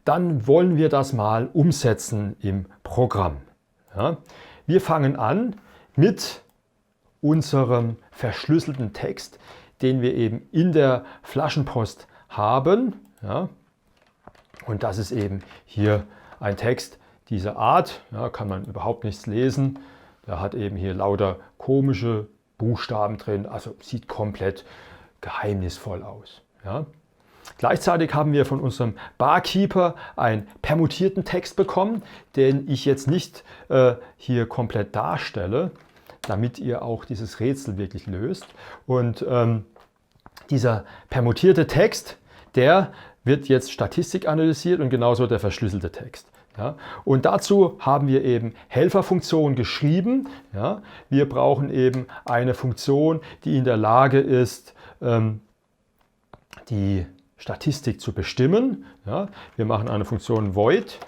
dann wollen wir das mal umsetzen im Programm. Ja, wir fangen an mit unserem verschlüsselten Text, den wir eben in der Flaschenpost haben. Ja, und das ist eben hier ein Text dieser Art. Ja, kann man überhaupt nichts lesen. Der hat eben hier lauter komische Buchstaben drin, also sieht komplett geheimnisvoll aus. Ja. Gleichzeitig haben wir von unserem Barkeeper einen permutierten Text bekommen, den ich jetzt nicht hier komplett darstelle, damit ihr auch dieses Rätsel wirklich löst. Und dieser permutierte Text, der wird jetzt Statistik analysiert und genauso der verschlüsselte Text. Ja, und dazu haben wir eben Helferfunktionen geschrieben. Ja, wir brauchen eben eine Funktion, die in der Lage ist, die Statistik zu bestimmen. Ja, wir machen eine Funktion void,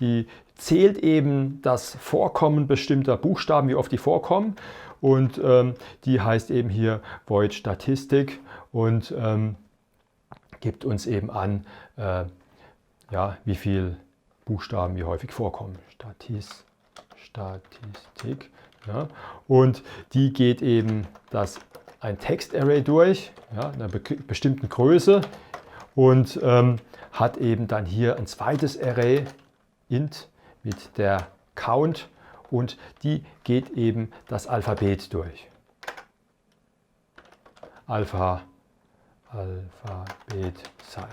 die zählt eben das Vorkommen bestimmter Buchstaben, wie oft die vorkommen. Und die heißt eben hier void Statistik und gibt uns eben an, ja, wie viel Buchstaben wie häufig vorkommen. Statistik. Ja. Und die geht eben ein Textarray durch, ja, einer bestimmten Größe und hat eben dann hier ein zweites Array, int, mit der Count und die geht eben das Alphabet durch. Alphabet Size.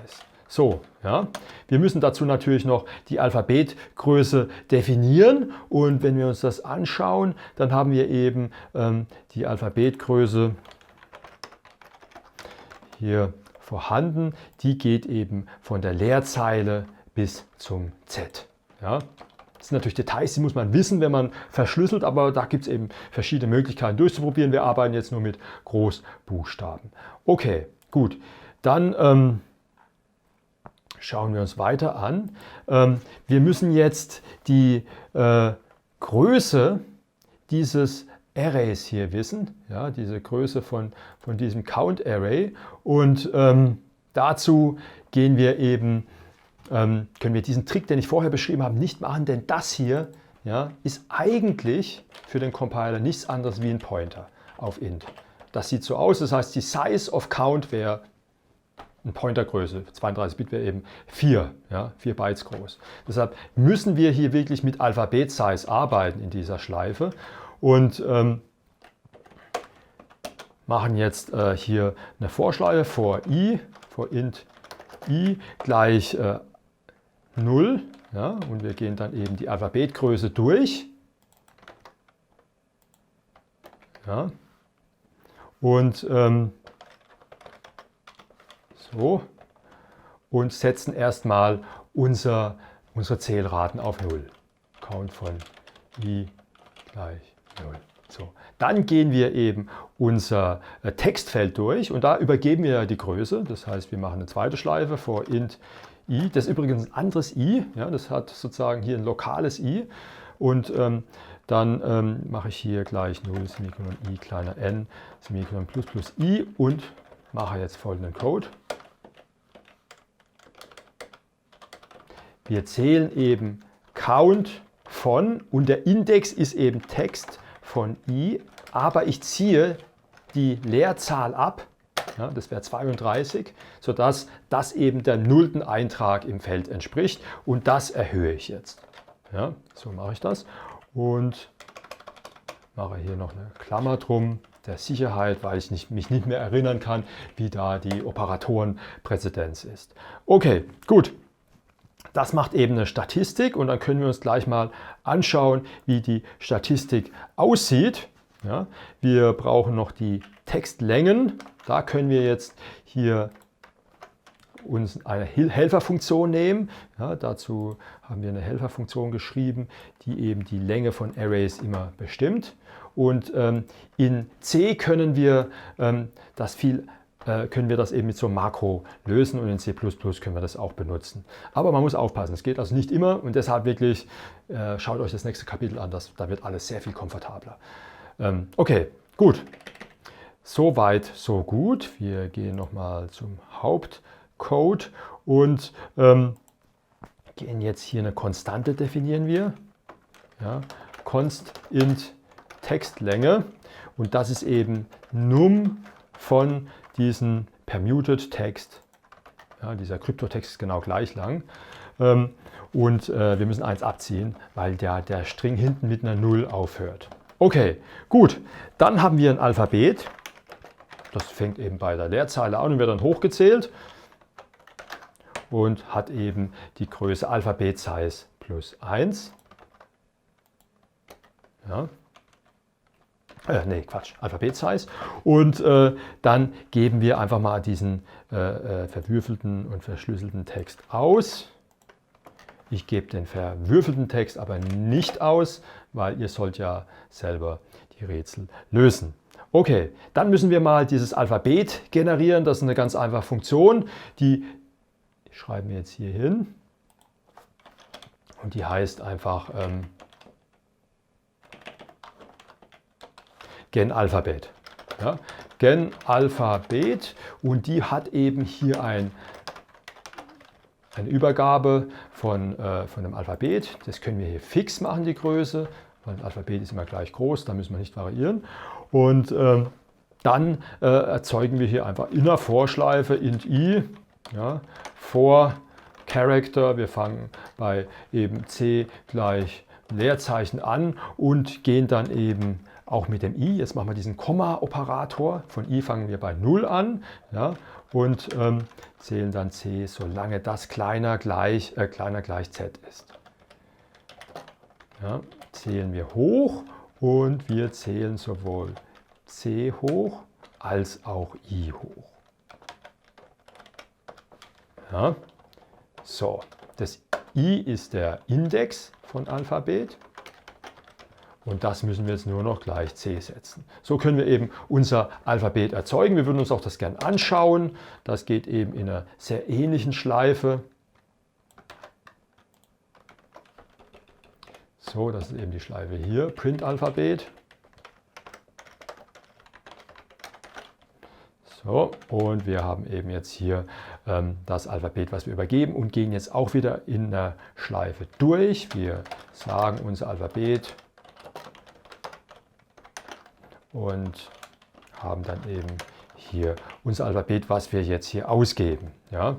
So, ja. Wir müssen dazu natürlich noch die Alphabetgröße definieren und wenn wir uns das anschauen, dann haben wir eben die Alphabetgröße hier vorhanden. Die geht eben von der Leerzeile bis zum Z. Ja. Das sind natürlich Details, die muss man wissen, wenn man verschlüsselt, aber da gibt es eben verschiedene Möglichkeiten durchzuprobieren. Wir arbeiten jetzt nur mit Großbuchstaben. Okay, gut. Dann schauen wir uns weiter an. Wir müssen jetzt die Größe dieses Arrays hier wissen, ja, diese Größe von diesem Count Array. Und dazu gehen wir eben, können wir diesen Trick, den ich vorher beschrieben habe, nicht machen, denn das hier, ja, ist eigentlich für den Compiler nichts anderes wie ein Pointer auf int. Das sieht so aus, das heißt, die Size of Count wäre eine Pointergröße, 32-Bit wäre eben 4, ja, 4 Bytes groß. Deshalb müssen wir hier wirklich mit Alphabet-Size arbeiten in dieser Schleife und machen jetzt hier eine Vorschleife for int i gleich 0, ja, und wir gehen dann eben die Alphabetgröße durch. Ja, und so, und setzen erstmal unsere Zählraten auf 0. Count von i gleich 0. So. Dann gehen wir eben unser Textfeld durch und da übergeben wir die Größe. Das heißt, wir machen eine zweite Schleife for int i. Das ist übrigens ein anderes i. Ja, das hat sozusagen hier ein lokales i. Und dann mache ich hier gleich 0 semikolon i kleiner n semikolon plus plus i und mache jetzt folgenden Code. Wir zählen eben Count von und der Index ist eben Text von i, aber ich ziehe die Leerzahl ab, ja, das wäre 32, sodass das eben der nullten Eintrag im Feld entspricht und das erhöhe ich jetzt. Ja, so mache ich das und mache hier noch eine Klammer drum der Sicherheit, weil ich mich nicht mehr erinnern kann, wie da die Operatorenpräzedenz ist. Okay, gut. Das macht eben eine Statistik und dann können wir uns gleich mal anschauen, wie die Statistik aussieht. Ja, wir brauchen noch die Textlängen. Da können wir jetzt hier uns eine Helferfunktion nehmen. Ja, dazu haben wir eine Helferfunktion geschrieben, die eben die Länge von Arrays immer bestimmt. Und in C können wir das eben mit so einem Makro lösen und in C++ können wir das auch benutzen. Aber man muss aufpassen, es geht also nicht immer und deshalb wirklich schaut euch das nächste Kapitel an, da wird alles sehr viel komfortabler. Okay, gut. Soweit, so gut. Wir gehen nochmal zum Hauptcode und gehen jetzt hier eine Konstante definieren wir. Ja, const int Textlänge. Und das ist eben num von diesem permuted Text. Ja, dieser Kryptotext ist genau gleich lang. Und wir müssen 1 abziehen, weil der String hinten mit einer 0 aufhört. Okay, gut. Dann haben wir ein Alphabet. Das fängt eben bei der Leerzeile an und wird dann hochgezählt. Und hat eben die Größe Alphabet-Size plus 1. Ja. Nee, Quatsch, Alphabet-Size. Und dann geben wir einfach mal diesen verwürfelten und verschlüsselten Text aus. Ich gebe den verwürfelten Text aber nicht aus, weil ihr sollt ja selber die Rätsel lösen. Okay, dann müssen wir mal dieses Alphabet generieren. Das ist eine ganz einfache Funktion. Die schreiben wir jetzt hier hin. Und die heißt einfach GenAlphabet. Ja, GenAlphabet, und die hat eben hier eine Übergabe von dem Alphabet. Das können wir hier fix machen, die Größe, weil das Alphabet ist immer gleich groß, da müssen wir nicht variieren. Und dann erzeugen wir hier einfach in der Vorschleife int i, ja, for Character. Wir fangen bei eben c gleich Leerzeichen an und gehen dann eben auch mit dem i. Jetzt machen wir diesen Komma-Operator. Von i fangen wir bei 0 an, ja, und zählen dann c, solange das kleiner gleich z ist. Ja, zählen wir hoch und wir zählen sowohl c hoch als auch i hoch. Ja, so, das i ist der Index von Alphabet. Und das müssen wir jetzt nur noch gleich c setzen. So können wir eben unser Alphabet erzeugen. Wir würden uns auch das gern anschauen. Das geht eben in einer sehr ähnlichen Schleife. So, das ist eben die Schleife hier, Print-Alphabet. So, und wir haben eben jetzt hier das Alphabet, was wir übergeben, und gehen jetzt auch wieder in der Schleife durch. Wir sagen unser Alphabet und haben dann eben hier unser Alphabet, was wir jetzt hier ausgeben. Ja.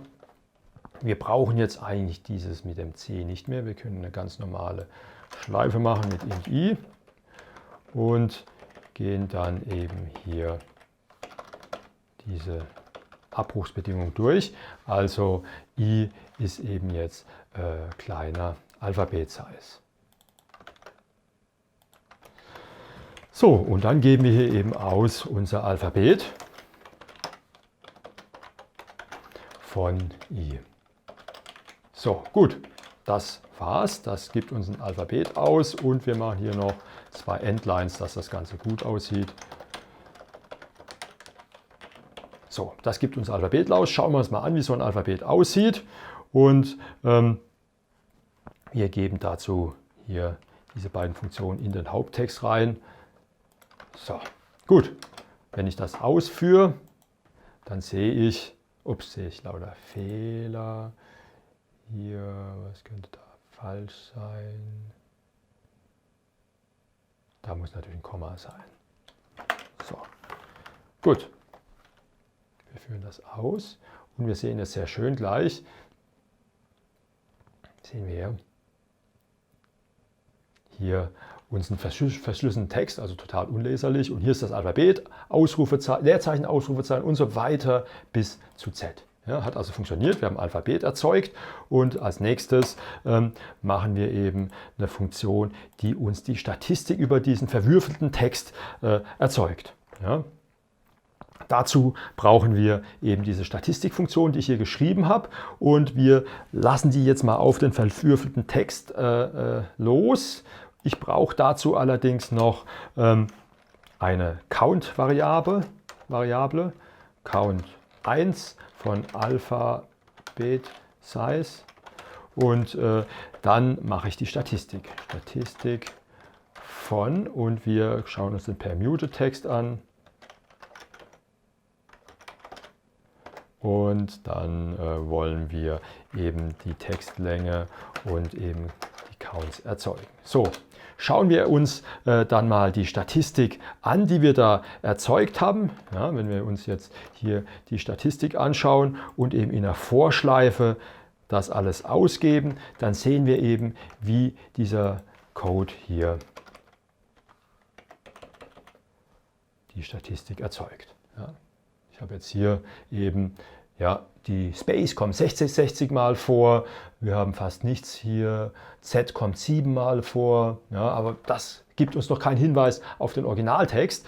Wir brauchen jetzt eigentlich dieses mit dem C nicht mehr. Wir können eine ganz normale Schleife machen mit int i und gehen dann eben hier diese Abbruchsbedingung durch. Also i ist eben jetzt kleiner Alphabet-Size. So, und dann geben wir hier eben aus unser Alphabet von i. So, gut, das war's. Das gibt uns ein Alphabet aus und wir machen hier noch 2 Endlines, dass das Ganze gut aussieht. So, das gibt uns Alphabet aus. Schauen wir uns mal an, wie so ein Alphabet aussieht. Und wir geben dazu hier diese beiden Funktionen in den Haupttext rein. So, gut. Wenn ich das ausführe, dann sehe ich, sehe ich lauter Fehler. Hier, was könnte da falsch sein? Da muss natürlich ein Komma sein. So, gut. Wir führen das aus und wir sehen es sehr schön gleich. Sehen wir hier unseren verschlüsselten Text, also total unleserlich. Und hier ist das Alphabet, Ausrufezeichen, Leerzeichen, Ausrufezeichen und so weiter bis zu Z. Ja, hat also funktioniert, wir haben ein Alphabet erzeugt und als nächstes machen wir eben eine Funktion, die uns die Statistik über diesen verwürfelten Text erzeugt. Ja. Dazu brauchen wir eben diese Statistikfunktion, die ich hier geschrieben habe, und wir lassen die jetzt mal auf den verwürfelten Text los. Ich brauche dazu allerdings noch eine Count-Variable, Count 1 von Alphabet Size, und dann mache ich die Statistik. Statistik von, und wir schauen uns den Permuted Text an. und dann wollen wir eben die Textlänge und eben die Counts erzeugen. So, schauen wir uns dann mal die Statistik an, die wir da erzeugt haben. Ja, wenn wir uns jetzt hier die Statistik anschauen und eben in der Vorschleife das alles ausgeben, dann sehen wir eben, wie dieser Code hier die Statistik erzeugt. Ja, ich habe jetzt hier eben, ja, die Space kommt 60 Mal vor, wir haben fast nichts hier, Z kommt 7 Mal vor, ja, aber das gibt uns noch keinen Hinweis auf den Originaltext.